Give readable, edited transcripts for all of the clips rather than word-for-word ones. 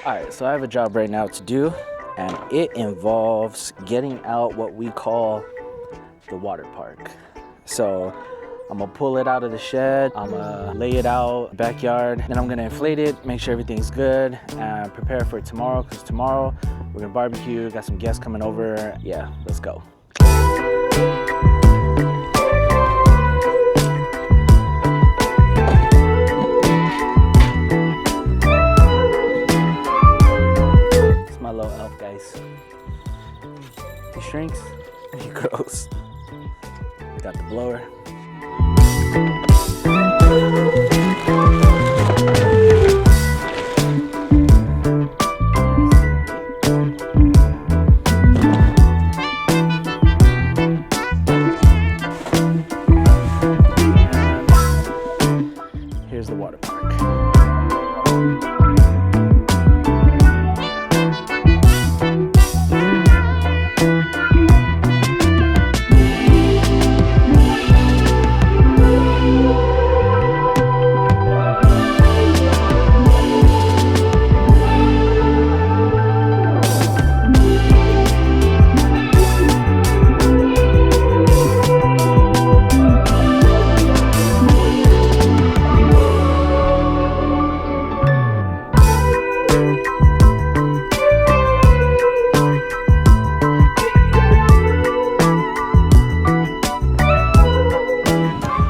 All right, so I have a job right now to do, and it involves getting out what we call the water park. So I'm gonna pull it out of the shed, I'm gonna lay it out backyard, then I'm gonna inflate it, make sure everything's good, and prepare for tomorrow, because tomorrow we're gonna barbecue, got some guests coming over. Yeah, let's go. My little elf, guys. He shrinks and he grows. Got the blower. And here's the water park.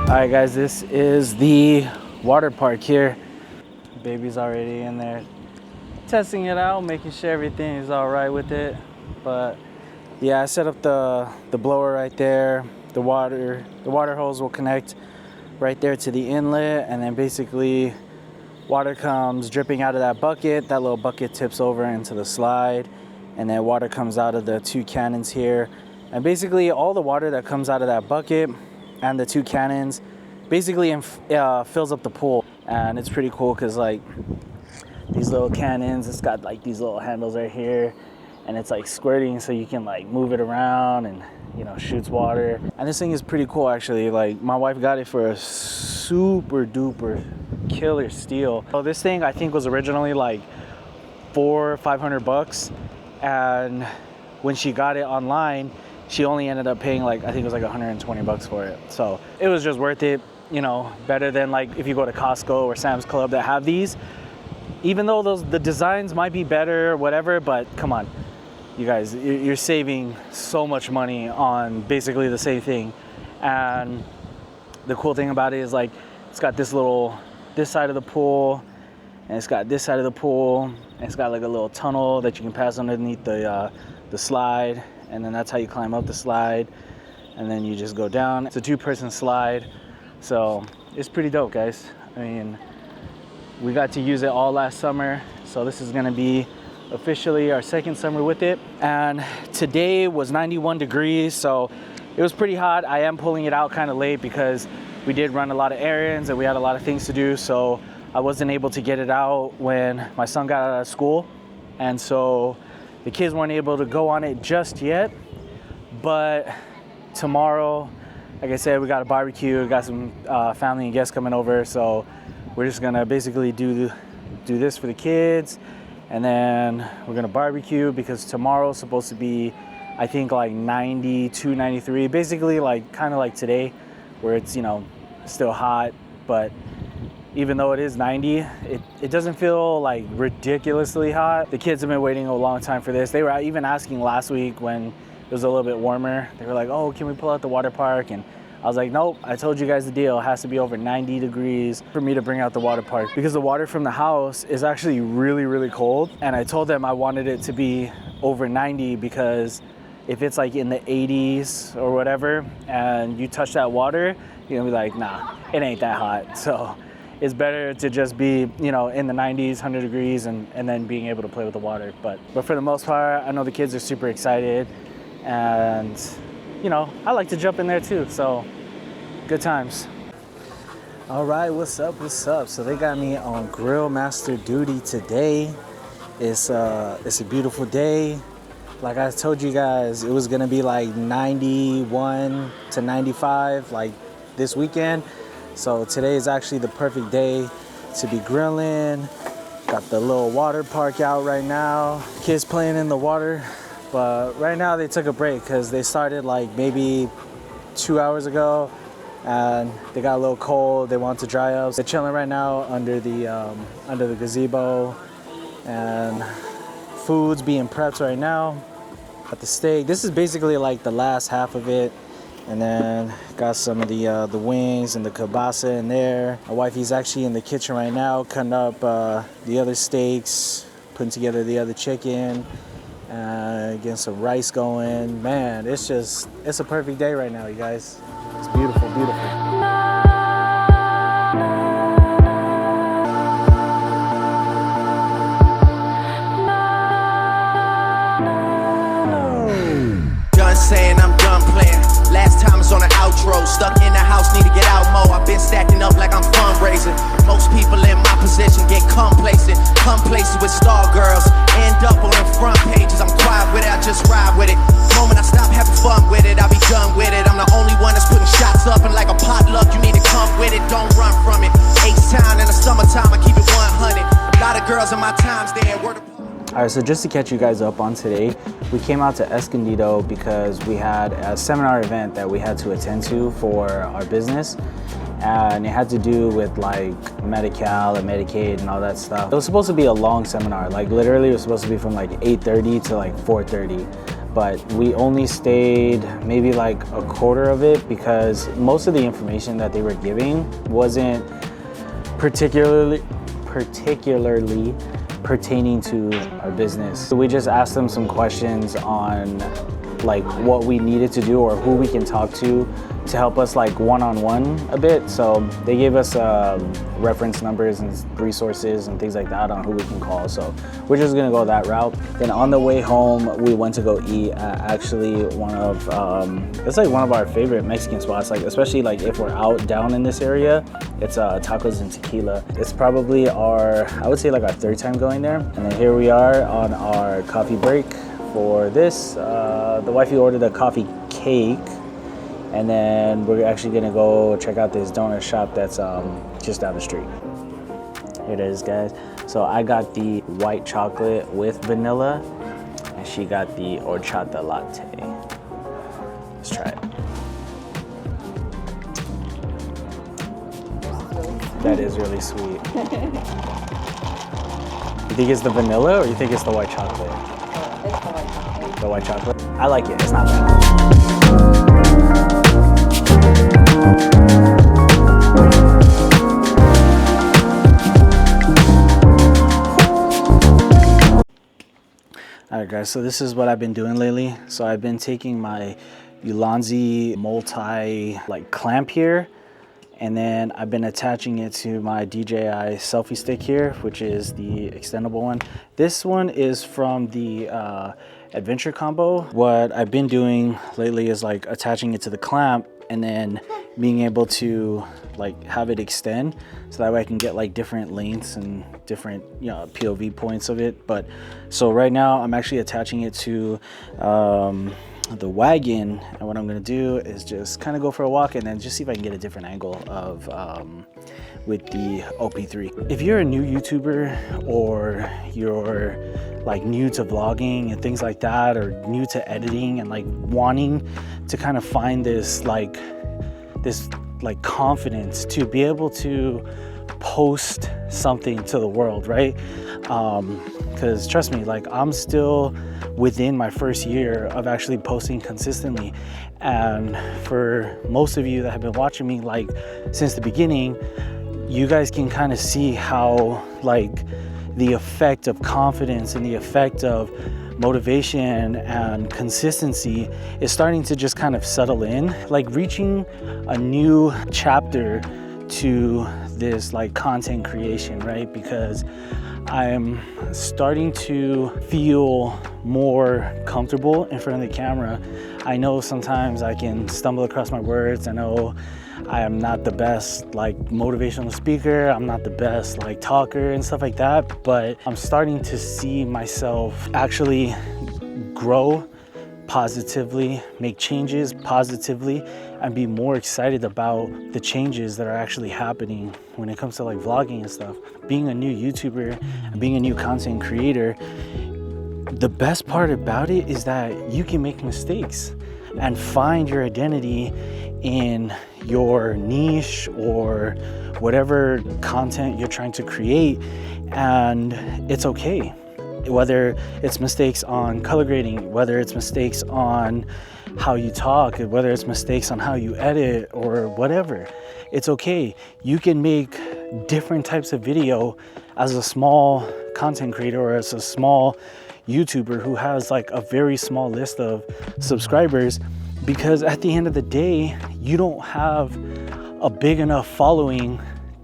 Alright guys, this is the water park here. Baby's already in there testing it out, making sure everything is alright with it. But yeah, I set up the blower right there. The water hose will connect right there to the inlet, and then basically water comes dripping out of that bucket. That little bucket tips over into the slide, and then water comes out of the two cannons here. And basically all the water that comes out of that bucket and the two cannons basically fills up the pool. And it's pretty cool because like these little cannons, it's got like these little handles right here, and it's like squirting so you can like move it around and, you know, shoots water. And this thing is pretty cool actually. Like my wife got it for a super duper killer steal. So this thing I think was originally like $400 or $500, and when she got it online she only ended up paying like, I think it was like $120 for it. So it was just worth it, you know, better than like if you go to Costco or Sam's Club that have these. Even though the designs might be better or whatever, but come on, you guys, you're saving so much money on basically the same thing. And the cool thing about it is like, it's got this side of the pool, and it's got this side of the pool, and it's got like a little tunnel that you can pass underneath the slide. And then that's how you climb up the slide, and then you just go down. It's a two-person slide, so it's pretty dope, guys. I mean, we got to use it all last summer, so this is gonna be officially our second summer with it. And today was 91 degrees, so it was pretty hot. I am pulling it out kind of late because we did run a lot of errands and we had a lot of things to do, so I wasn't able to get it out when my son got out of school, and so the kids weren't able to go on it just yet. But tomorrow, like I said, we got a barbecue, we got some family and guests coming over, so we're just gonna basically do this for the kids, and then we're gonna barbecue because tomorrow's supposed to be, I think, like 92, 93, basically like kind of like today, where it's, you know, still hot, but even though it is 90, it doesn't feel like ridiculously hot. The kids have been waiting a long time for this. They were even asking last week when it was a little bit warmer. They were like, oh, can we pull out the water park? And I was like, nope, I told you guys the deal. It has to be over 90 degrees for me to bring out the water park, because the water from the house is actually really, really cold. And I told them I wanted it to be over 90 because if it's like in the 80s or whatever and you touch that water, you're gonna be like, nah, it ain't that hot. So it's better to just be, you know, in the 90s, 100 degrees, and then being able to play with the water. But for the most part, I know the kids are super excited, and, you know, I like to jump in there too, so good times. All right, what's up, what's up? So they got me on grill master duty today. It's a beautiful day. Like I told you guys, it was gonna be like 91 to 95 like this weekend. So today is actually the perfect day to be grilling. Got the little water park out right now. Kids playing in the water. But right now they took a break because they started like maybe 2 hours ago and they got a little cold. They want to dry up. They're chilling right now under the gazebo, and food's being prepped right now. Got the steak. This is basically like the last half of it. And then got some of the wings and the kielbasa in there. My wifey's actually in the kitchen right now, cutting up the other steaks, putting together the other chicken, getting some rice going. Man, it's a perfect day right now, you guys. It's beautiful, beautiful. Saying I'm done playing. Last time was on an outro. Stuck in the house, need to get out more. I've been stacking up like I'm fundraising. Most people in my position get complacent. Come places with star girls. End up on the front pages. I'm quiet with it, I just ride with it. Moment I stop having fun with it, I'll be done with it. I'm the only one that's putting shots up, and like a potluck, you need to come with it. Don't run from it. H-Town in the summertime, I keep it 100. A lot of girls in my times there. All right, so just to catch you guys up on today, we came out to Escondido because we had a seminar event that we had to attend to for our business, and it had to do with like Medi-Cal and Medicaid and all that stuff. It was supposed to be a long seminar, like literally it was supposed to be from like 8:30 to like 4:30, but we only stayed maybe like a quarter of it because most of the information that they were giving wasn't particularly pertaining to our business. So we just asked them some questions on like what we needed to do or who we can talk to help us like one-on-one a bit. So they gave us reference numbers and resources and things like that on who we can call. So we're just gonna go that route. Then on the way home, we went to go eat at actually one of, it's like one of our favorite Mexican spots, like especially like if we're out down in this area, it's Tacos and Tequila. It's probably I would say like our third time going there. And then here we are on our coffee break for this. The wifey ordered a coffee cake, and then we're actually gonna go check out this donut shop that's just down the street. Here it is, guys. So I got the white chocolate with vanilla, and she got the horchata latte. Let's try it. That is really sweet. You think it's the vanilla or you think it's the white chocolate? It's the white chocolate. The white chocolate? I like it, it's not bad. Alright guys, so this is what I've been doing lately. So I've been taking my Ulanzi multi clamp here, and then I've been attaching it to my DJI selfie stick here, which is the extendable one. This one is from the Adventure Combo. What I've been doing lately is like attaching it to the clamp and then being able to like have it extend, so that way I can get like different lengths and different POV points of it. But so right now I'm actually attaching it to the wagon, and what I'm gonna do is just kind of go for a walk and then just see if I can get a different angle of with the OP3. If you're a new YouTuber or you're like new to vlogging and things like that, or new to editing and like wanting to kind of find this confidence to be able to post something to the world, right? Because trust me, like I'm still within my first year of actually posting consistently, and for most of you that have been watching me like since the beginning, you guys can kind of see how like the effect of confidence and the effect of motivation and consistency is starting to just kind of settle in, like reaching a new chapter to this like content creation, right? Because I'm starting to feel more comfortable in front of the camera. I know sometimes I can stumble across my words. I know I am not the best like motivational speaker. I'm not the best like talker and stuff like that, but I'm starting to see myself actually grow positively, make changes positively, and be more excited about the changes that are actually happening when it comes to like vlogging and stuff. Being a new YouTuber and being a new content creator, the best part about it is that you can make mistakes and find your identity in your niche or whatever content you're trying to create, and it's okay. Whether it's mistakes on color grading, whether it's mistakes on how you talk, whether it's mistakes on how you edit or whatever, it's okay. You can make different types of video as a small content creator or as a small YouTuber who has like a very small list of subscribers, because at the end of the day, you don't have a big enough following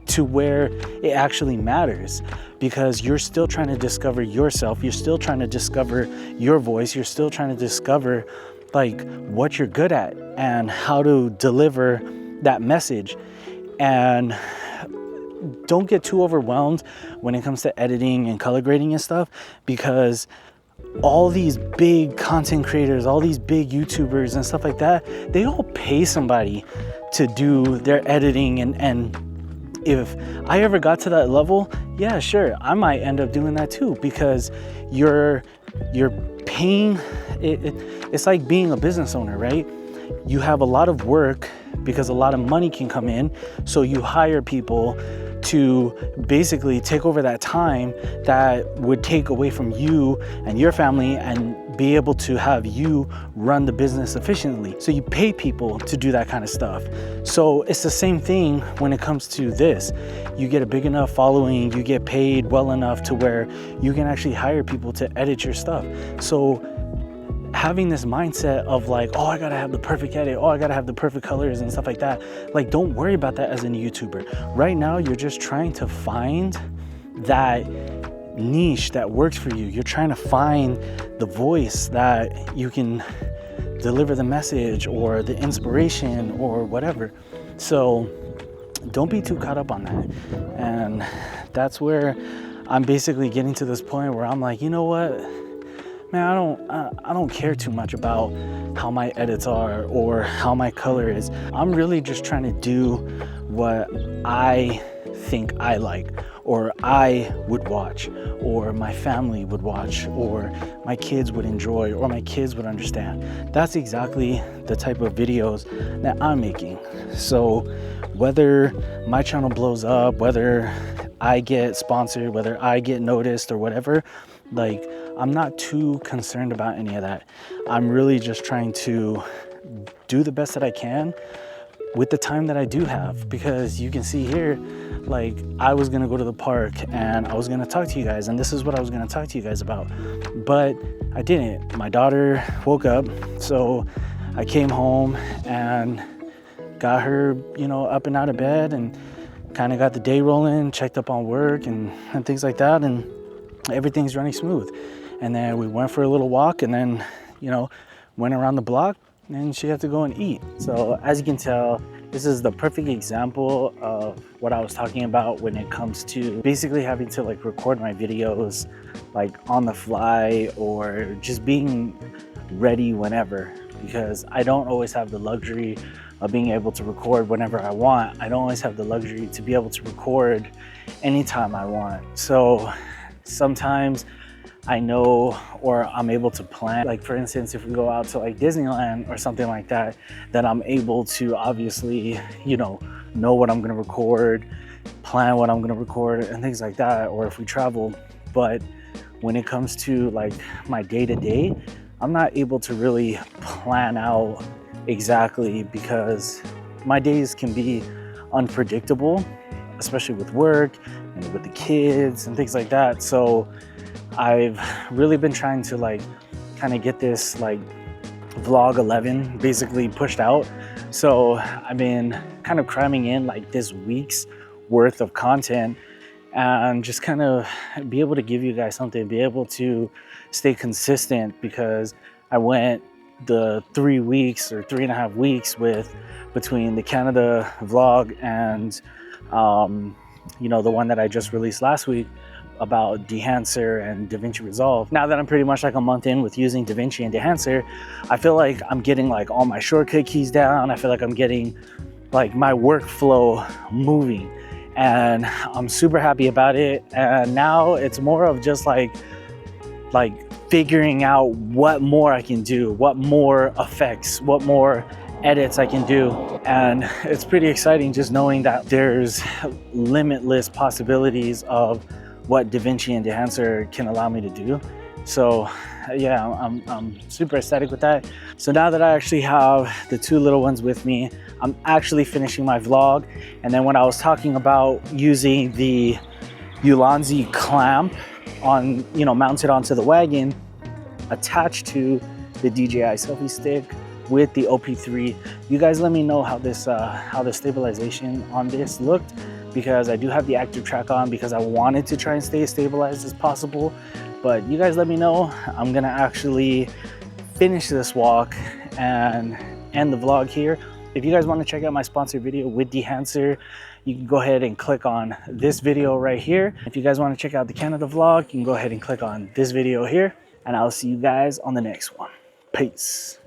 to where it actually matters, because you're still trying to discover yourself. You're still trying to discover your voice. You're still trying to discover like what you're good at and how to deliver that message. And don't get too overwhelmed when it comes to editing and color grading and stuff, because all these big content creators, all these big YouTubers and stuff like that, they all pay somebody to do their editing. And if I ever got to that level, yeah, sure, I might end up doing that too, because you're paying it's like being a business owner, right? You have a lot of work because a lot of money can come in, so you hire people to basically take over that time that would take away from you and your family and be able to have you run the business efficiently. So you pay people to do that kind of stuff. So it's the same thing when it comes to this. You get a big enough following, you get paid well enough to where you can actually hire people to edit your stuff. So having this mindset of like, oh, I gotta have the perfect edit, oh, I gotta have the perfect colors and stuff like that, like, don't worry about that as a YouTuber. Right now, you're just trying to find that niche that works for you. You're trying to find the voice that you can deliver the message or the inspiration or whatever. So don't be too caught up on that. And that's where I'm basically getting to this point where I'm like, you know what? Man, I don't care too much about how my edits are or how my color is. I'm really just trying to do what I think I like, or I would watch, or my family would watch, or my kids would enjoy, or my kids would understand. That's exactly the type of videos that I'm making. So whether my channel blows up, whether I get sponsored, whether I get noticed or whatever, like, I'm not too concerned about any of that. I'm really just trying to do the best that I can with the time that I do have, because you can see here, like, I was gonna go to the park and I was gonna talk to you guys, and this is what I was gonna talk to you guys about, but I didn't. My daughter woke up, so I came home and got her, you know, up and out of bed and kind of got the day rolling, checked up on work and things like that, and everything's running smooth. And then we went for a little walk, and then, you know, went around the block, and she had to go and eat. So as you can tell, this is the perfect example of what I was talking about when it comes to basically having to like record my videos like on the fly, or just being ready whenever, because I don't always have the luxury of being able to record whenever I want. I don't always have the luxury to be able to record anytime I want. So sometimes I know, or I'm able to plan, like for instance, if we go out to like Disneyland or something like that, then I'm able to obviously, you know what I'm gonna record, plan what I'm gonna record and things like that, or if we travel. But when it comes to like my day-to-day, I'm not able to really plan out exactly, because my days can be unpredictable, especially with work and with the kids and things like that. So I've really been trying to like kind of get this like vlog 11 basically pushed out. So I've been kind of cramming in like this week's worth of content, and just kind of be able to give you guys something, be able to stay consistent, because I went the 3 weeks or 3.5 weeks between the Canada vlog and you know, the one that I just released last week, about Dehancer and DaVinci Resolve. Now that I'm pretty much like a month in with using DaVinci and Dehancer, I feel like I'm getting like all my shortcut keys down. I feel like I'm getting like my workflow moving, and I'm super happy about it. And now it's more of just like figuring out what more I can do, what more effects, what more edits I can do. And it's pretty exciting just knowing that there's limitless possibilities of what DaVinci and Dehancer can allow me to do. So yeah, I'm super ecstatic with that. So now that I actually have the two little ones with me, I'm actually finishing my vlog. And then when I was talking about using the Ulanzi clamp on, you know, mounted onto the wagon, attached to the DJI selfie stick with the OP3, you guys let me know how the stabilization on this looked, because I do have the active track on because I wanted to try and stay as stabilized as possible. But you guys let me know. I'm gonna actually finish this walk and end the vlog here. If you guys want to check out my sponsored video with Dehancer, you can go ahead and click on this video right here. If you guys want to check out the Canada vlog, you can go ahead and click on this video here, and I'll see you guys on the next one. Peace.